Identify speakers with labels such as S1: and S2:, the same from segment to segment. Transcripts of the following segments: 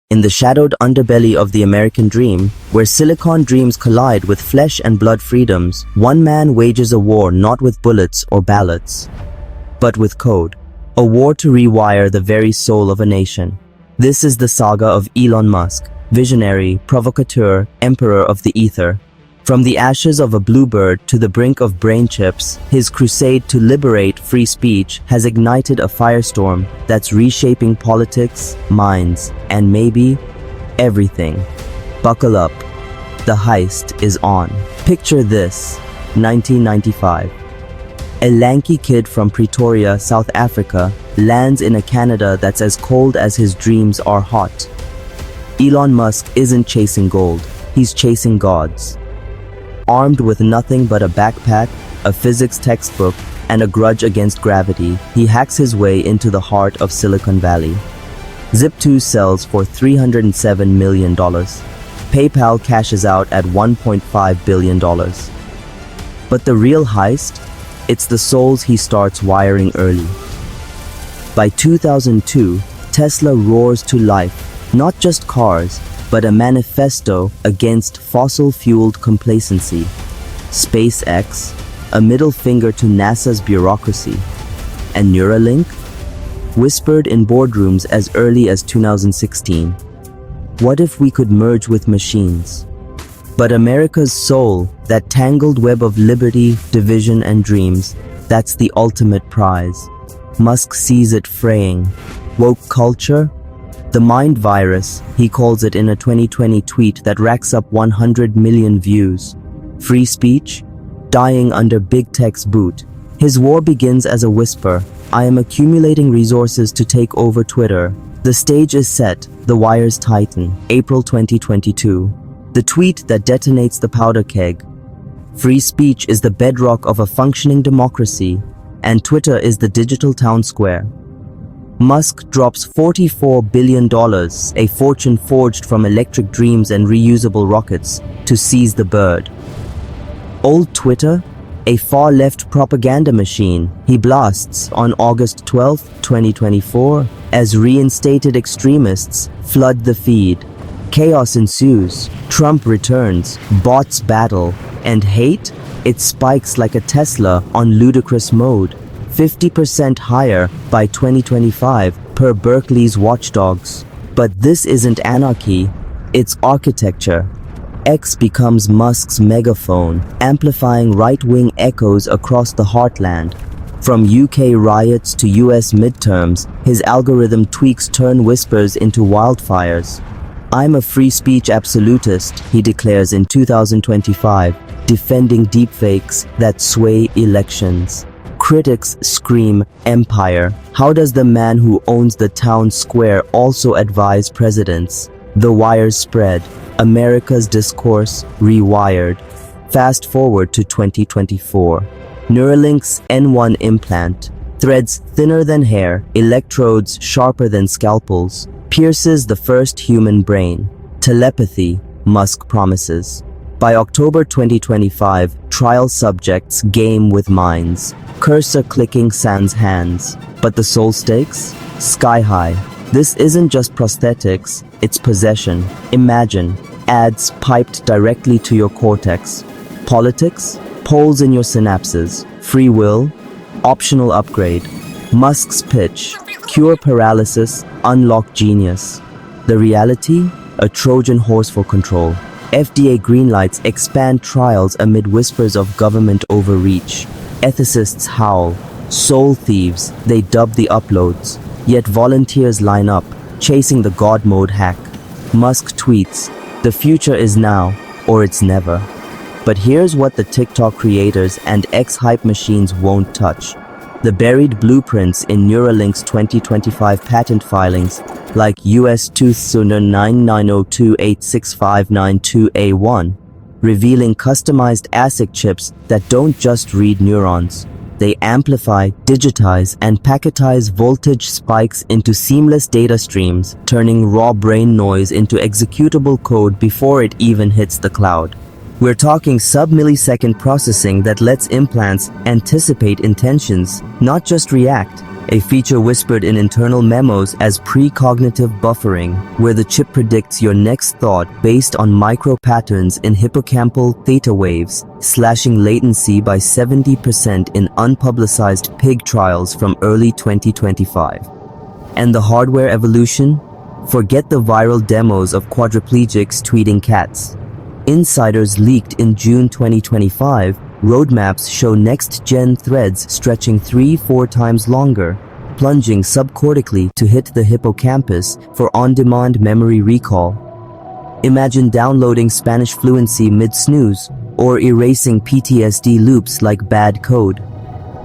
S1: in the shadowed underbelly of the American dream, where silicon dreams collide with flesh and blood freedoms, one man wages a war not with bullets or ballots, but with code. A war to rewire the very soul of a nation. This is the saga of Elon Musk, visionary, provocateur, emperor of the ether. From the ashes of a bluebird to the brink of brain chips, his crusade to liberate free speech has ignited a firestorm that's reshaping politics, minds, and maybe everything. Buckle up. The heist is on. Picture this, 1995. A lanky kid from Pretoria, South Africa, lands in a Canada that's as cold as his dreams are hot. Elon Musk isn't chasing gold, he's chasing gods. Armed with nothing but a backpack, a physics textbook, and a grudge against gravity, he hacks his way into the heart of Silicon Valley. Zip2 sells for $307 million. PayPal cashes out at $1.5 billion. But the real heist? It's the souls he starts wiring early. By 2002, Tesla roars to life, not just cars, but a manifesto against fossil-fueled complacency. SpaceX, a middle finger to NASA's bureaucracy. And Neuralink, whispered in boardrooms as early as 2016. What if we could merge with machines? But America's soul, that tangled web of liberty, division, and dreams, that's the ultimate prize. Musk sees it fraying. Woke culture? The mind virus, he calls it in a 2020 tweet that racks up 100 million views. Free speech? Dying under big tech's boot. His war begins as a whisper. I am accumulating resources to take over Twitter. The stage is set, the wires tighten. April 2022. The tweet that detonates the powder keg. Free speech is the bedrock of a functioning democracy, and Twitter is the digital town square. Musk drops $44 billion, a fortune forged from electric dreams and reusable rockets, to seize the bird. Old Twitter? A far-left propaganda machine, he blasts on August 12, 2024, as reinstated extremists flood the feed. Chaos ensues, Trump returns, bots battle, and hate? It spikes like a Tesla on ludicrous mode. 50% higher by 2025 per Berkeley's watchdogs. But this isn't anarchy, it's architecture. X becomes Musk's megaphone, amplifying right-wing echoes across the heartland. From UK riots to US midterms, his algorithm tweaks turn whispers into wildfires. I'm a free speech absolutist, he declares in 2025, defending deepfakes that sway elections. Critics scream, empire. How does the man who owns the town square also advise presidents? The wires spread. America's discourse rewired. Fast forward to 2024. Neuralink's N1 implant, threads thinner than hair, electrodes sharper than scalpels, pierces the first human brain. Telepathy, Musk promises. By October 2025, trial subjects game with minds. Cursor clicking sans hands. But the soul stakes? Sky high. This isn't just prosthetics, it's possession. Imagine, ads piped directly to your cortex. Politics? Polls in your synapses. Free will? Optional upgrade. Musk's pitch. Cure paralysis, unlock genius. The reality? A Trojan horse for control. FDA greenlights expand trials amid whispers of government overreach. Ethicists howl. Soul thieves, they dub the uploads. Yet volunteers line up, chasing the God mode hack. Musk tweets, the future is now, or it's never. But here's what the TikTok creators and X-hype machines won't touch. The buried blueprints in Neuralink's 2025 patent filings, like US Tooth Sooner 9902865992A1, revealing customized ASIC chips that don't just read neurons. They amplify, digitize, and packetize voltage spikes into seamless data streams, turning raw brain noise into executable code before it even hits the cloud. We're talking sub-millisecond processing that lets implants anticipate intentions, not just react. a feature whispered in internal memos as precognitive buffering, where the chip predicts your next thought based on micro-patterns in hippocampal theta waves, slashing latency by 70% in unpublicized pig trials from early 2025. And the hardware evolution? Forget the viral demos of quadriplegics tweeting cats. Insiders leaked in June 2025, roadmaps show next-gen threads stretching 3-4 times longer, plunging subcortically to hit the hippocampus for on-demand memory recall. Imagine downloading Spanish fluency mid-snooze, or erasing PTSD loops like bad code.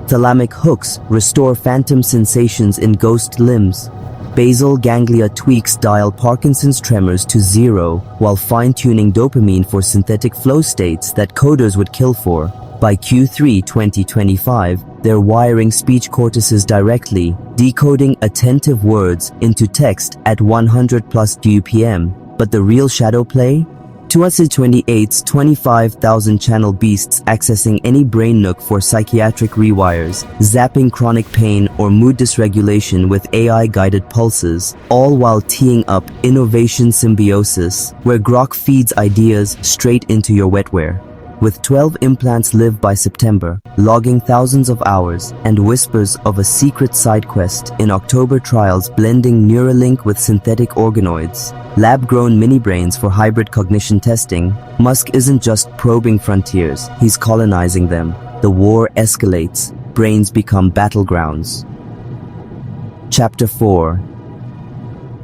S1: Thalamic hooks restore phantom sensations in ghost limbs. Basal ganglia tweaks dial Parkinson's tremors to 0 while fine-tuning dopamine for synthetic flow states that coders would kill for. By Q3 2025, they're wiring speech cortices directly, decoding attentive words into text at 100 plus DPM. But the real shadow play? 2028's 25,000 channel beasts accessing any brain nook for psychiatric rewires, zapping chronic pain or mood dysregulation with AI-guided pulses, all while teeing up innovation symbiosis, where Grok feeds ideas straight into your wetware. With 12 implants live by September, logging thousands of hours, and whispers of a secret side quest in October trials blending Neuralink with synthetic organoids, lab-grown mini-brains for hybrid cognition testing, Musk isn't just probing frontiers, he's colonizing them. The war escalates, brains become battlegrounds. Chapter 4.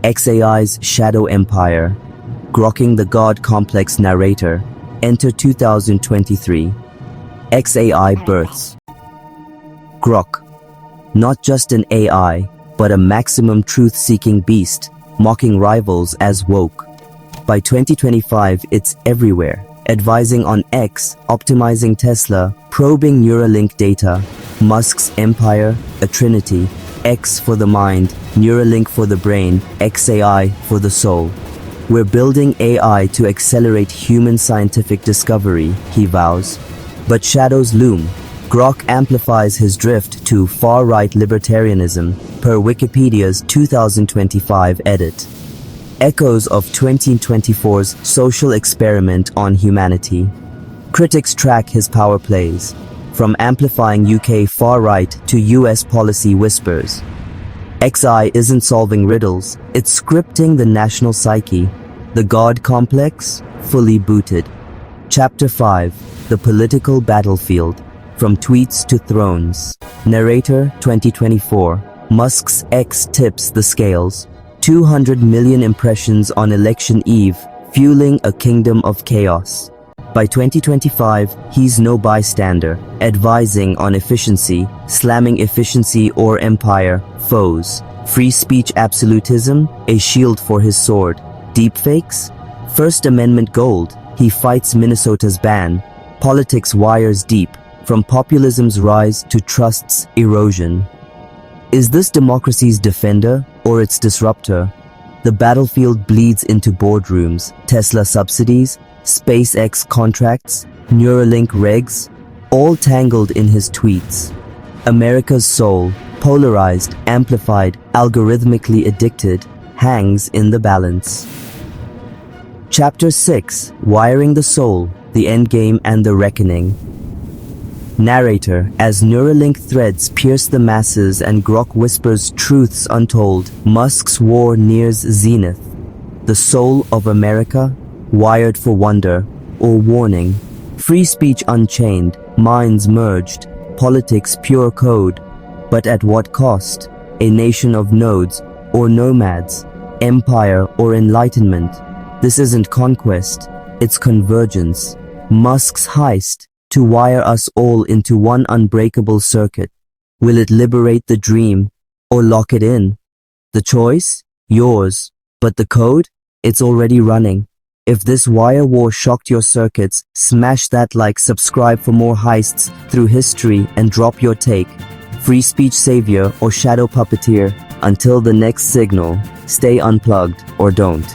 S1: XAI's Shadow Empire, Grokking the God Complex narrator. Enter 2023. XAI births. Grok. Not just an AI, but a maximum truth-seeking beast, mocking rivals as woke. By 2025, it's everywhere. Advising on X, optimizing Tesla, probing Neuralink data, Musk's empire, a trinity, X for the mind, Neuralink for the brain, XAI for the soul. We're building AI to accelerate human scientific discovery, he vows. But shadows loom. Grok amplifies his drift to far-right libertarianism, per Wikipedia's 2025 edit. Echoes of 2024's social experiment on humanity. Critics track his power plays, from amplifying UK far-right to US policy whispers. XI isn't solving riddles, it's scripting the national psyche. The God Complex, fully booted. Chapter 5, The Political Battlefield, From Tweets to Thrones. Narrator 2024, Musk's X tips the scales. 200 million impressions on election eve, fueling a kingdom of chaos. By 2025, he's no bystander, advising on efficiency, slamming efficiency or empire, foes. Free speech absolutism, a shield for his sword. Deepfakes? First Amendment gold, he fights Minnesota's ban. Politics wires deep, from populism's rise to trust's erosion. Is this democracy's defender or its disruptor? The battlefield bleeds into boardrooms, Tesla subsidies, SpaceX contracts, Neuralink regs, all tangled in his tweets. America's soul, polarized, amplified, algorithmically addicted, hangs in the balance. Chapter 6, Wiring the Soul, the Endgame and the Reckoning. Narrator, as Neuralink threads pierce the masses and Grok whispers truths untold, Musk's war nears zenith. The soul of America, wired for wonder, or warning. Free speech unchained, minds merged, politics pure code. But at what cost? A nation of nodes, or nomads, empire or enlightenment. This isn't conquest, it's convergence. Musk's heist, to wire us all into one unbreakable circuit. Will it liberate the dream, or lock it in? The choice? Yours. But the code? It's already running. If this wire war shocked your circuits, smash that like, subscribe for more heists through history, and drop your take. Free speech savior or shadow puppeteer. Until the next signal, stay unplugged or don't.